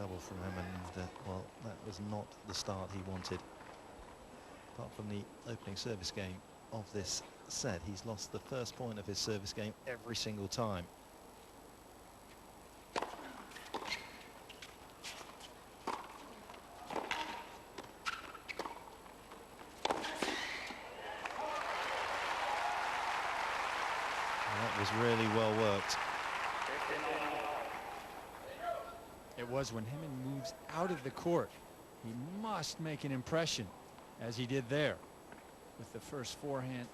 double from him, and well, that was not the start he wanted. Apart from the opening service game of this set, he's lost the first point of his service game every single time. That was really well worked. It was. When Henman moves out of the court, he must make an impression, as he did there with the first forehand.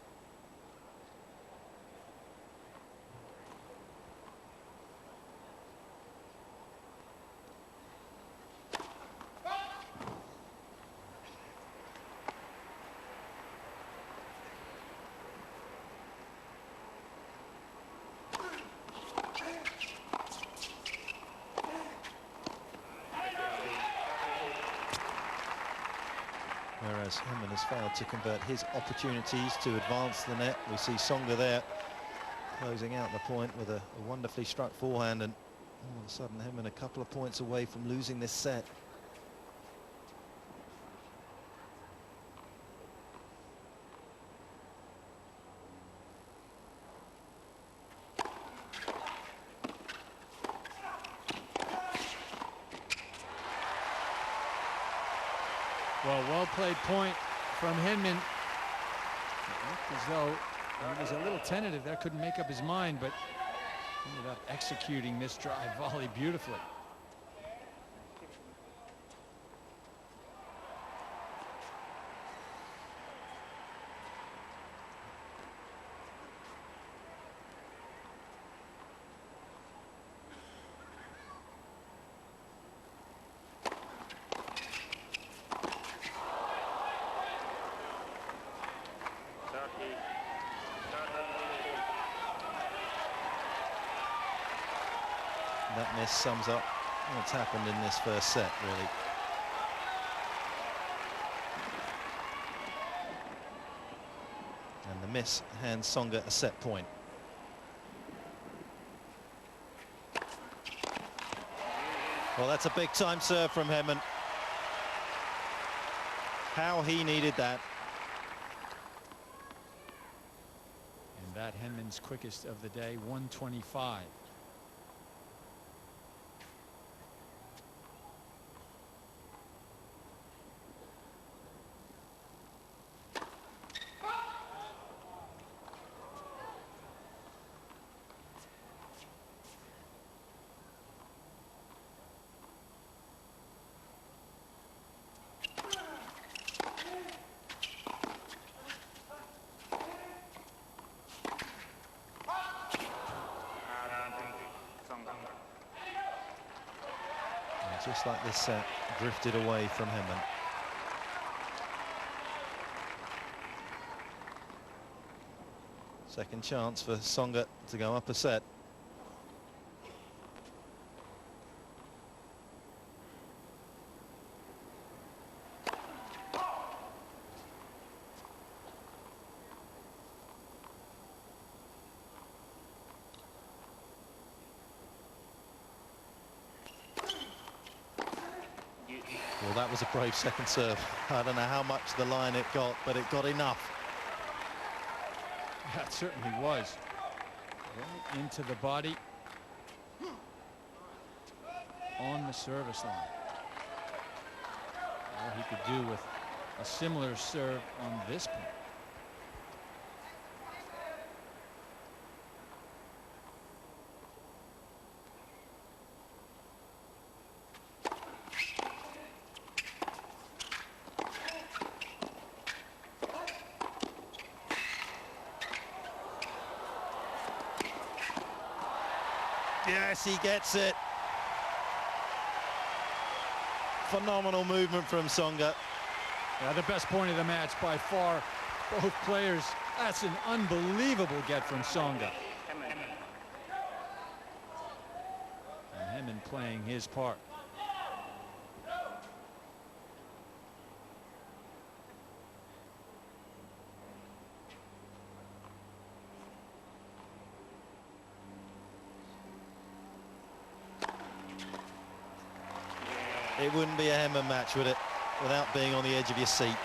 Whereas Henman has failed to convert his opportunities to advance the net. We see Tsonga there closing out the point with a wonderfully struck forehand, and all of a sudden Henman a couple of points away from losing this set. Well played point from Henman. It looked as though he was a little tentative there, couldn't make up his mind, but ended up executing this drive volley beautifully. That miss sums up what's happened in this first set, really. And the miss hands Tsonga a set point. Well, that's a big time serve from Henman. How he needed that. And that Henman's quickest of the day, 125. Just like this set drifted away from Henman. Second chance for Tsonga to go up a set. Well, that was a brave second serve. I don't know how much the line it got, but it got enough. That certainly was. Right into the body. On the service line. All he could do with a similar serve on this point. Yes, he gets it. Phenomenal movement from Tsonga. Yeah, the best point of the match by far. Both players. That's an unbelievable get from Tsonga. And Henman playing his part. It wouldn't be a henman match, would it, without being on the edge of your seat.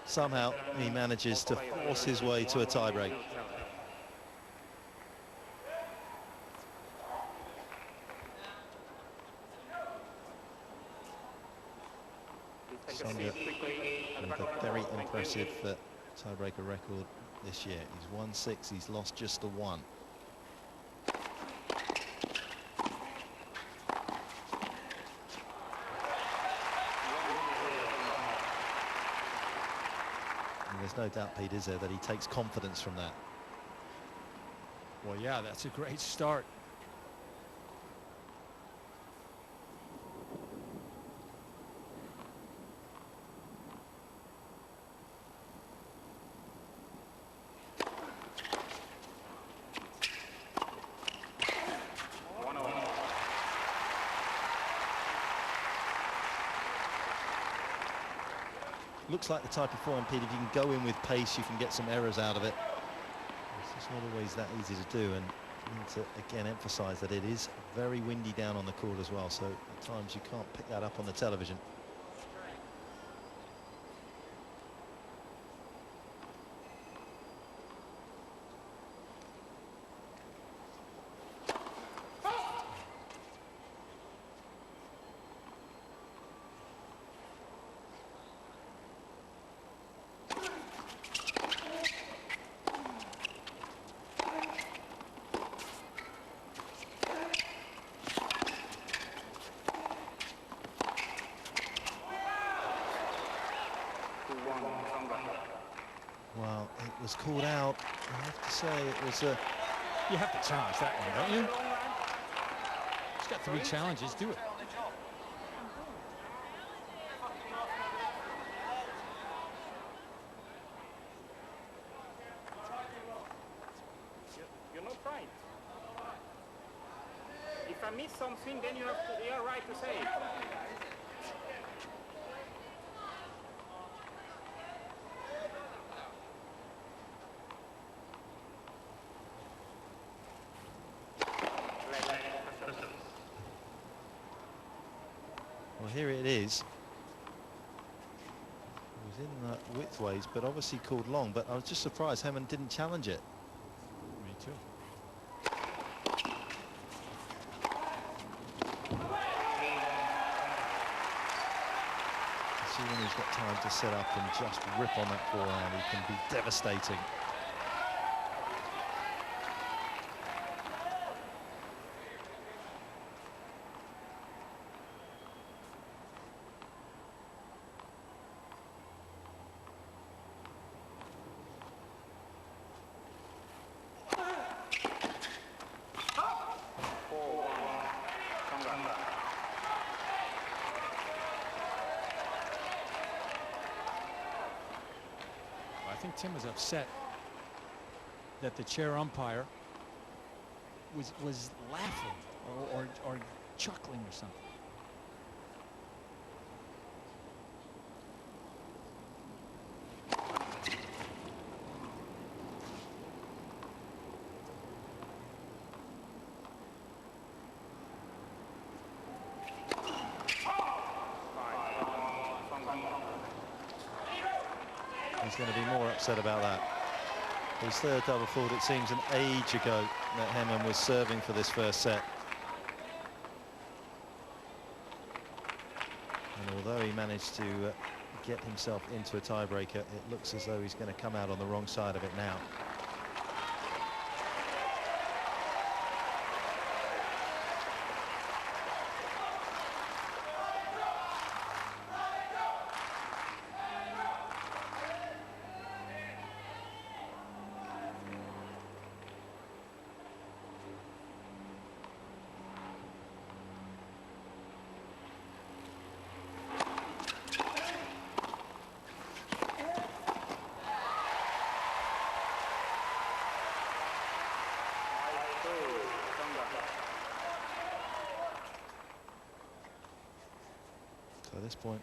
Somehow he manages to force his way to a tiebreak. Tsonga with a very impressive tiebreaker record this year. He's won 6, he's lost just the 1. And there's no doubt, Pete, is there, that he takes confidence from that. Well, yeah, that's a great start. Looks like the type of forehand, Pete, if you can go in with pace, you can get some errors out of it. It's just not always that easy to do, and I need to again emphasize that it is very windy down on the court as well, so at times you can't pick that up on the television. Well, it was called out. I have to say it was a... You have to challenge that one, don't you? He's got 3 challenges, do it. You're not right. If I miss something, then you're right to say it. Well, here it is. It was in the widthways, but obviously called long, but I was just surprised henman didn't challenge it. Me too. See, when he's got time to set up and just rip on that forehand, he can be devastating. I think Tim was upset that the chair umpire was laughing or chuckling or something. He's going to be more upset about that. His third double fault, it seems an age ago that henman was serving for this first set. And although he managed to get himself into a tiebreaker, it looks as though he's going to come out on the wrong side of it now. So at this point,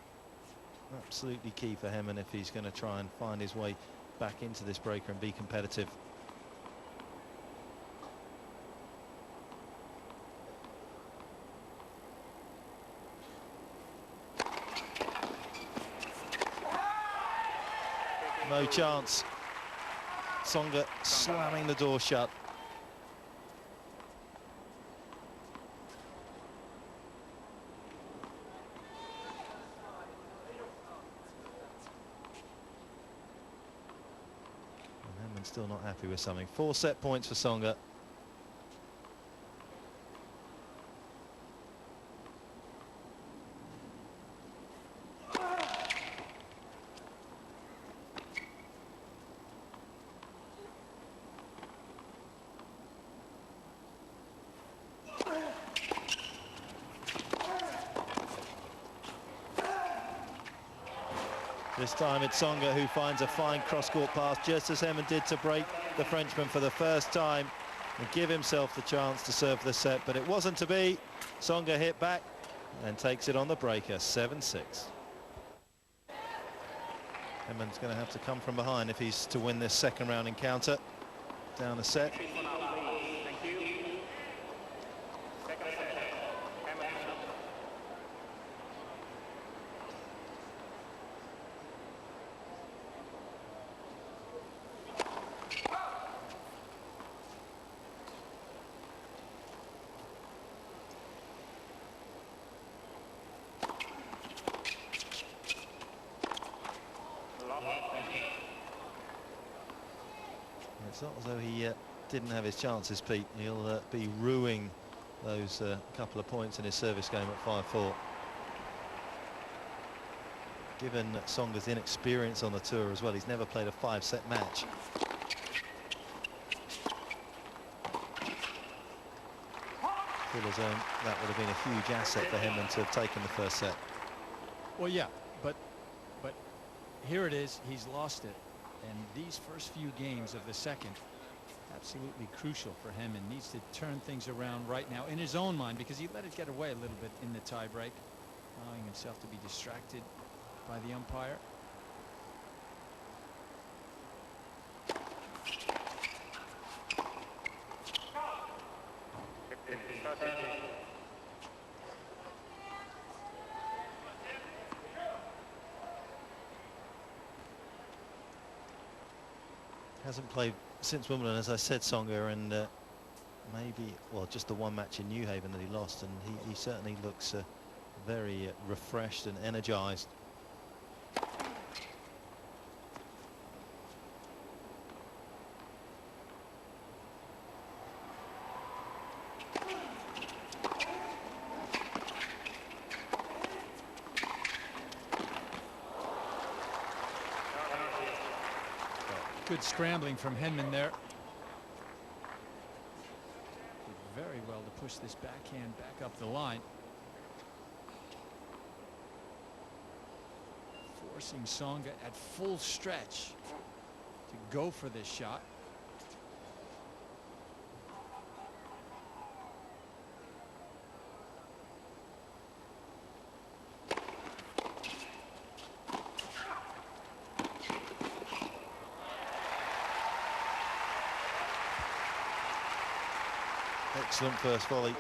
absolutely key for henman if he's going to try and find his way back into this breaker and be competitive. No chance. Tsonga slamming the door shut. And henman still not happy with something. 4 set points for Tsonga. This time it's Tsonga who finds a fine cross-court pass, just as henman did to break the Frenchman for the first time and give himself the chance to serve the set, but it wasn't to be. Tsonga hit back and takes it on the breaker, 7-6. henman's going to have to come from behind if he's to win this second round encounter. Down a set. Thank you. Second set. Henman. It's not as though he didn't have his chances, Pete. He'll be ruining those couple of points in his service game at 5-4. Given Tsonga's inexperience on the tour as well, he's never played a 5-set match. Feel as though that would have been a huge asset for henman to have taken the first set. Well, yeah, but here it is. He's lost it. And these first few games of the second, absolutely crucial for henman. Needs to turn things around right now in his own mind, because he let it get away a little bit in the tie break, allowing himself to be distracted by the umpire. Hasn't played since Wimbledon, as I said, Tsonga, and maybe, well, just the one match in New Haven that he lost, and he certainly looks very refreshed and energized. Good scrambling from henman there. Did very well to push this backhand back up the line. Forcing Tsonga at full stretch to go for this shot. Excellent first volley,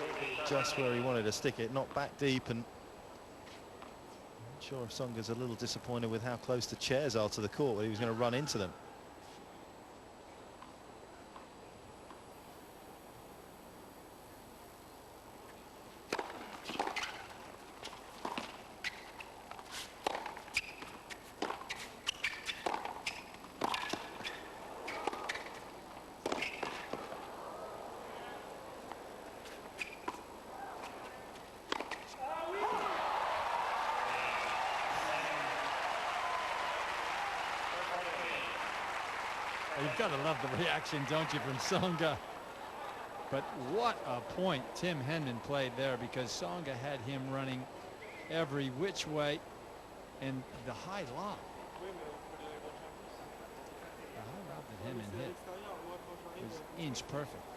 just where he wanted to stick it, not back deep, and I'm not sure if Tsonga's a little disappointed with how close the chairs are to the court, where he was going to run into them. You've got to love the reaction, don't you, from Tsonga? But what a point Tim Henman played there, because Tsonga had him running every which way, and the high lob. The high lob that Henman hit was inch perfect.